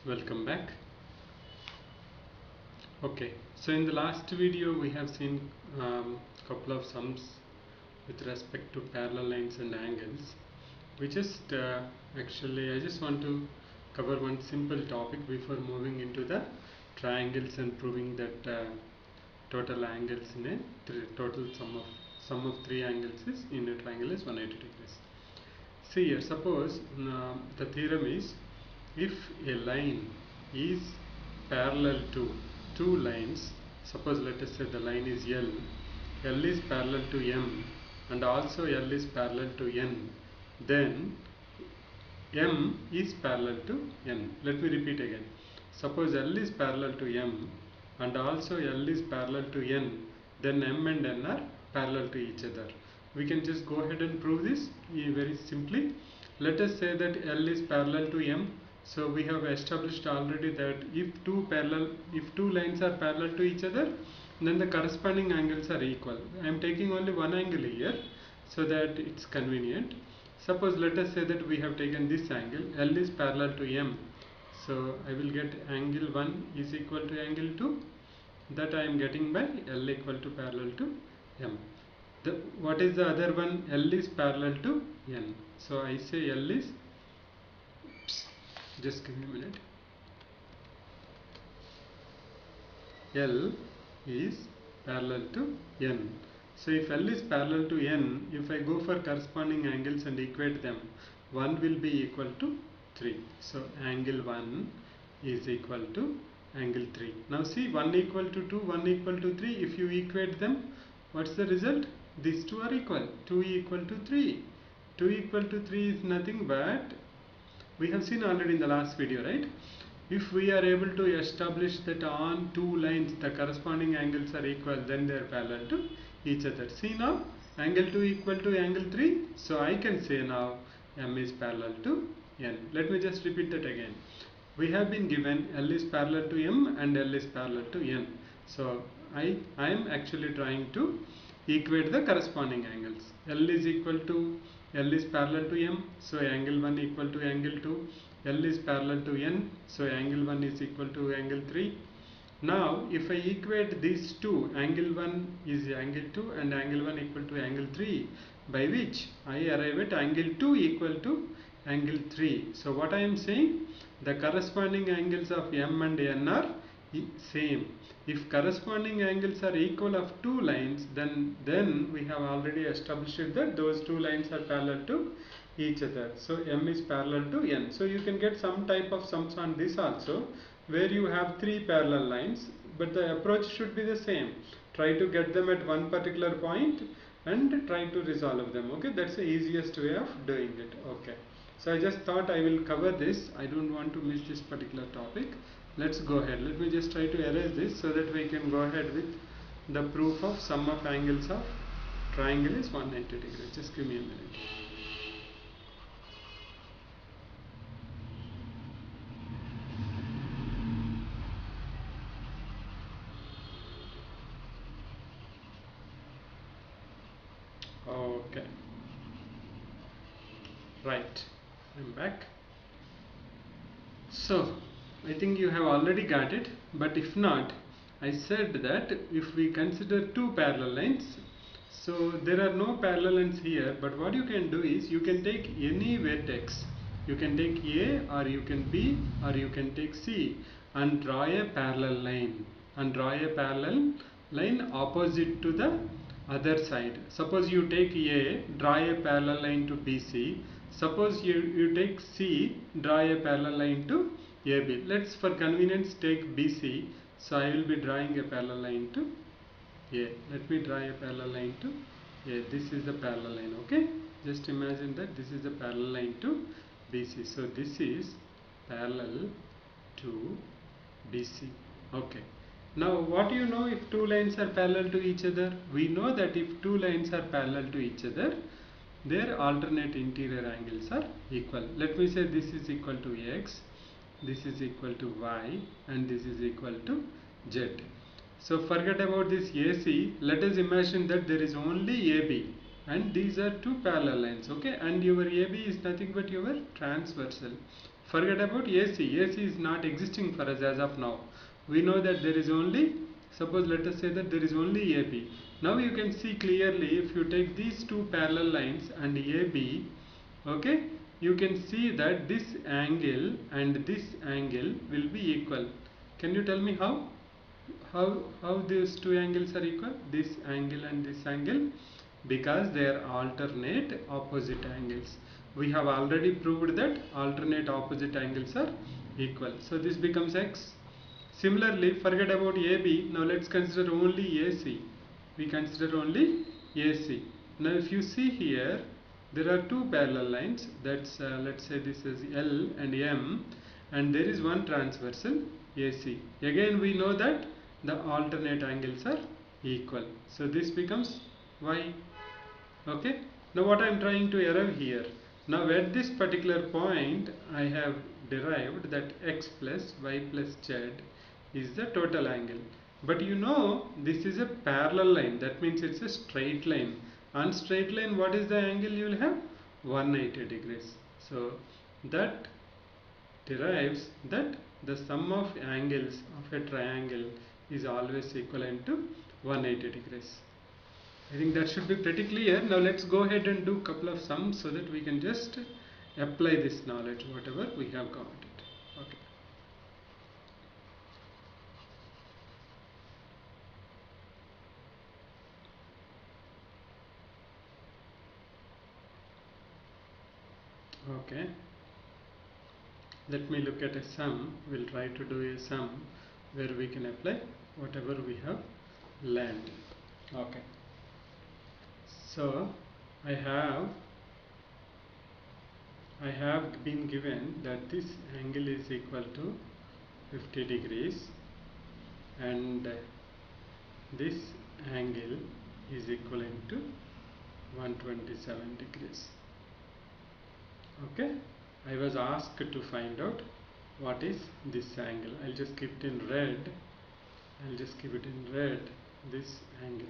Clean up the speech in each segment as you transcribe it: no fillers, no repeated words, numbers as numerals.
Welcome back. Okay, so in the last video we have seen couple of sums with respect to parallel lines and angles. We just I just want to cover one simple topic before moving into the triangles and proving that total angles in a total sum of three angles is in a triangle is 180 degrees. See here, suppose the theorem is if a line is parallel to two lines, suppose let us say the line is L is parallel to M and also L is parallel to N, then M is parallel to N. Let me repeat again. Suppose L is parallel to M and also L is parallel to N, then M and N are parallel to each other. We can just go ahead and prove this very simply. Let us say that L is parallel to M. So we have established already that if two lines are parallel to each other, then the corresponding angles are equal. I am taking only one angle here so that it's convenient. Suppose let us say that we have taken this angle, L is parallel to M. So I will get angle 1 is equal to angle 2, that I am getting by L equal to parallel to M. What is the other one? L is parallel to N. So I say L is, just give me a minute. L is parallel to N. So if L is parallel to N, if I go for corresponding angles and equate them, 1 will be equal to 3. So angle 1 is equal to angle 3. Now see, 1 equal to 2, 1 equal to 3. If you equate them, what's the result? These two are equal. 2 equal to 3. 2 equal to 3 is nothing but, we have seen already in the last video, right? If we are able to establish that on two lines the corresponding angles are equal, then they are parallel to each other. See now, angle 2 equal to angle 3. So I can say now M is parallel to N. Let me just repeat that again. We have been given L is parallel to M and L is parallel to N. So I am actually trying to equate the corresponding angles. L is parallel to M, so angle 1 equal to angle 2. L is parallel to N, so angle 1 is equal to angle 3. Now if I equate these two, angle 1 is angle 2 and angle 1 equal to angle 3, by which I arrive at angle 2 equal to angle 3. So what I am saying, the corresponding angles of M and N are same. If corresponding angles are equal of two lines, then we have already established that those two lines are parallel to each other. So M is parallel to N. So you can get some type of sums on this also, where you have three parallel lines, but the approach should be the same. Try to get them at one particular point and try to resolve them. Okay, that's the easiest way of doing it. Okay, so I just thought I will cover this. I don't want to miss this particular topic. Let's go ahead. Let me just try to erase this so that we can go ahead with the proof of sum of angles of triangle is 190 degrees. Just give me a minute. Okay, right, I'm back. So I think you have already got it, but if not, I said that if we consider two parallel lines, so there are no parallel lines here, but what you can do is you can take any vertex, you can take A or you can B or you can take C and draw a parallel line opposite to the other side. Suppose you take A, draw a parallel line to BC. Suppose you take C, draw a parallel line to AB. Let's for convenience take BC. So I will be drawing a parallel line to A. Let me draw a parallel line to A. This is the parallel line. Okay. Just imagine that this is the parallel line to BC. So this is parallel to BC. Okay. Now what do you know if two lines are parallel to each other? We know that if two lines are parallel to each other, their alternate interior angles are equal. Let me say this is equal to X, this is equal to Y and this is equal to Z. So forget about this AC. Let us imagine that there is only AB and these are two parallel lines. Okay, and your AB is nothing but your transversal. Forget about AC. AC is not existing for us as of now. We know that there is only, suppose let us say that there is only AB. Now you can see clearly if you take these two parallel lines and AB, okay, you can see that this angle and this angle will be equal. Can you tell me how? How these two angles are equal? This angle and this angle, because they are alternate opposite angles. We have already proved that alternate opposite angles are equal. So this becomes x. Similarly, forget about AB. Now let's consider only AC. We consider only AC. Now if you see here, there are two parallel lines. That's let's say this is L and M, and there is one transversal AC. Again we know that the alternate angles are equal. So this becomes y. Okay. Now what I am trying to arrive here. Now at this particular point I have derived that x plus y plus z is the total angle. But you know this is a parallel line. That means it's a straight line. On straight line what is the angle you will have? 180 degrees. So that derives that the sum of angles of a triangle is always equivalent to 180 degrees. I think that should be pretty clear. Now let's go ahead and do a couple of sums so that we can just apply this knowledge whatever we have got it. Okay. Okay. Let me look at a sum. We'll try to do a sum where we can apply whatever we have learned. Okay. So I have been given that this angle is equal to 50 degrees and this angle is equivalent to 127 degrees. Okay. I was asked to find out what is this angle. I'll just keep it in red. This angle.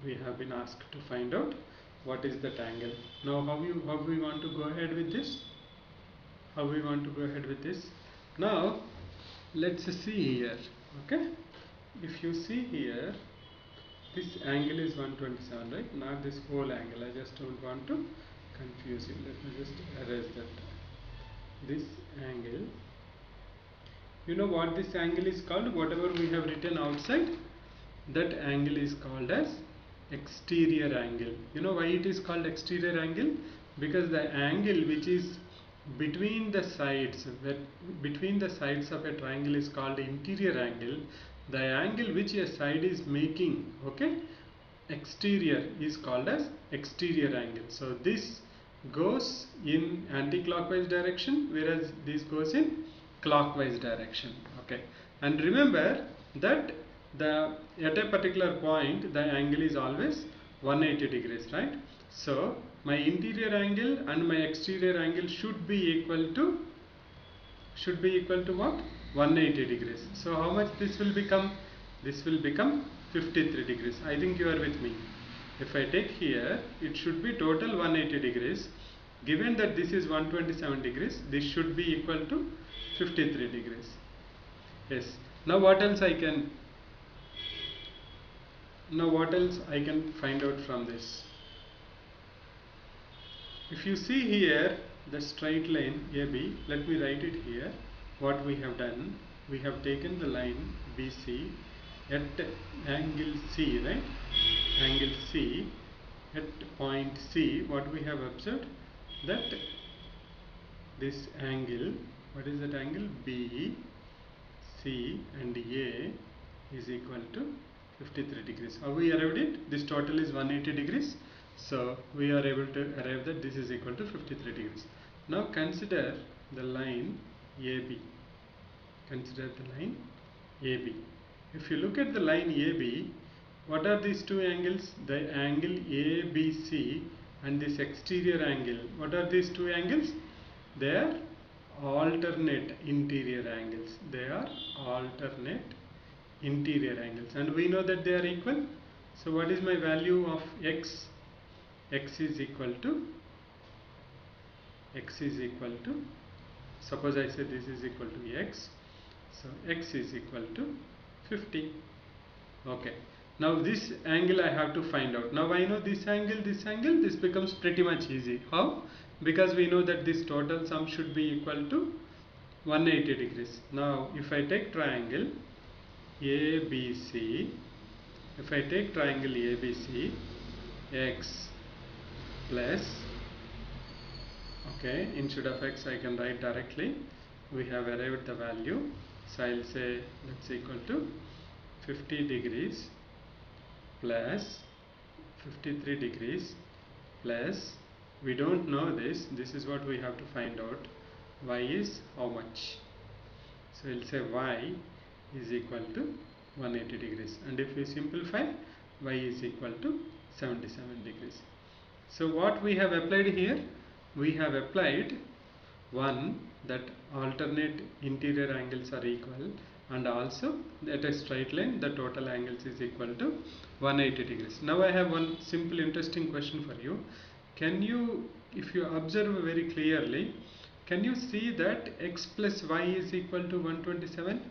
We have been asked to find out what is that angle. Now how we want to go ahead with this? Now let's see here. Okay. If you see here, this angle is 127, right? Not this whole angle. I just don't want to confuse you. Let me just erase that. This angle, you know what this angle is called? Whatever we have written outside, that angle is called as exterior angle. You know why it is called exterior angle? Because the angle which is between the sides of a triangle is called interior angle. The angle which a side is making, okay, exterior, is called as exterior angle. So this goes in anti-clockwise direction, whereas this goes in clockwise direction. Okay. And remember that at a particular point the angle is always 180 degrees, right? So my interior angle and my exterior angle should be equal to what? 180 degrees. So how much this will become? This will become 53 degrees. I think you are with me. If I take here, it should be total 180 degrees. Given that this is 127 degrees, this should be equal to 53 degrees. Yes. Now what else I can find out from this? If you see here the straight line AB, let me write it here. What we have done, we have taken the line BC at angle C, right? Angle C at point C. What we have observed, that this angle, what is that angle? B, C and A is equal to 53 degrees. How we arrived it? This total is 180 degrees. So we are able to arrive that this is equal to 53 degrees. Now consider the line AB. Consider the line AB. If you look at the line AB, what are these two angles? The angle ABC and this exterior angle. What are these two angles? They are alternate interior angles. They are alternate interior angles, and we know that they are equal. So what is my value of x? X is equal to Suppose I say this is equal to x, so x is equal to 50. Okay, now this angle I have to find out. Now I know this angle, this becomes pretty much easy. How? Because we know that this total sum should be equal to 180 degrees. Now if I take triangle ABC, x plus, okay, instead of x I can write directly. We have arrived the value, so I'll say that's equal to 50 degrees plus 53 degrees plus, we don't know this is what we have to find out, y is how much. So we'll say y is equal to 180 degrees, and if we simplify, y is equal to 77 degrees. So what we have applied here, we have applied one, that alternate interior angles are equal, and also at a straight line the total angles is equal to 180 degrees. Now I have one simple interesting question for you. Can you, if you observe very clearly, can you see that x plus y is equal to 127?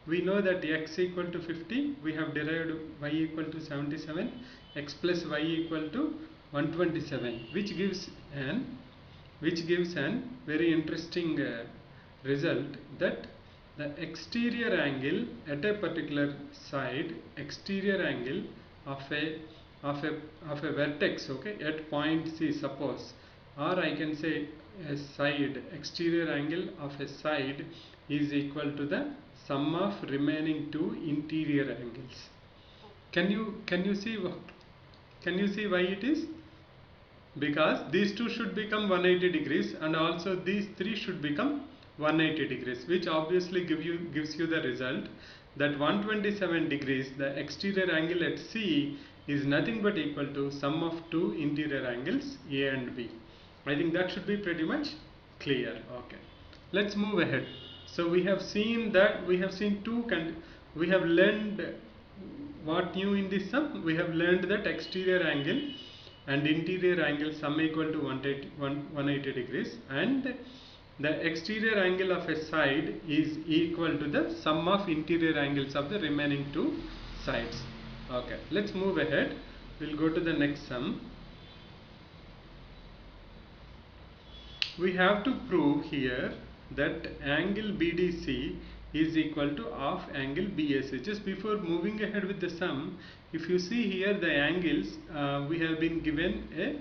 We know that x equal to 50, we have derived y equal to 77, x plus y equal to 127, which gives an very interesting result, that the exterior angle at a particular side, exterior angle of a vertex, okay, at point C, suppose, or I can say a side, exterior angle of a side is equal to the sum of remaining two interior angles. Can you see why it is? Because these two should become 180 degrees and also these three should become 180 degrees, which obviously gives you the result that 127 degrees, the exterior angle at C, is nothing but equal to sum of two interior angles A and B. I think that should be pretty much clear. Okay, let's move ahead. So we have seen that we have learned what new in this sum. We have learned that exterior angle and interior angle sum equal to 180 degrees, and the exterior angle of a side is equal to the sum of interior angles of the remaining two sides. Okay, let's move ahead. We'll go to the next sum. We have to prove here that angle BDC is equal to half angle BAC. Just before moving ahead with the sum, if you see here the angles, we have been given a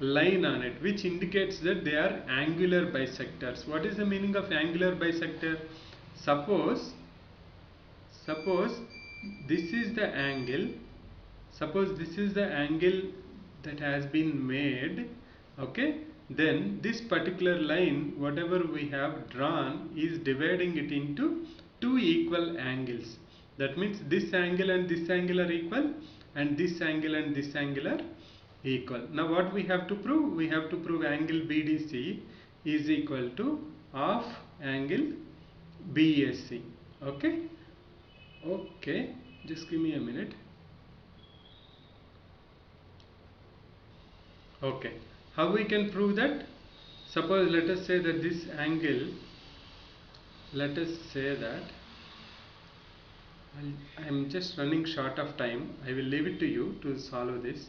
line on it which indicates that they are angular bisectors. What is the meaning of angular bisector? Suppose this is the angle, that has been made, okay, then this particular line, whatever we have drawn, is dividing it into two equal angles. That means this angle and this angle are equal, and this angle and this angle are equal. Now what we have to prove? We have to prove angle BDC is equal to half angle BAC. Okay, just give me a minute. Okay, how we can prove that? Suppose let us say that this angle, let us say that I am just running short of time. I will leave it to you to solve this.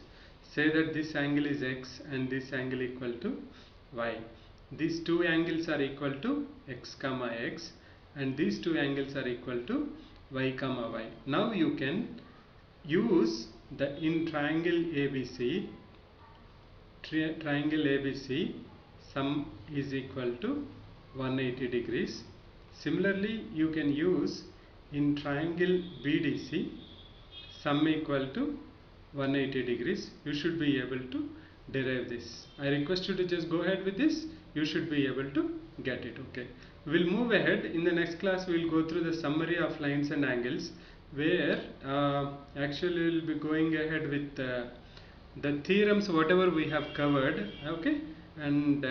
Say that this angle is x and this angle equal to y. These two angles are equal to x comma x, and these two angles are equal to y comma y. Now you can use the in triangle ABC, sum is equal to 180 degrees. Similarly, you can use in triangle BDC, sum equal to 180 degrees. You should be able to derive this. I request you to just go ahead with this. You should be able to get it. Okay, we'll move ahead. In the next class, we'll go through the summary of lines and angles, where actually we'll be going ahead with the theorems, whatever we have covered. Okay, and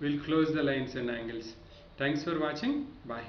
we'll close the lines and angles. Thanks for watching. Bye.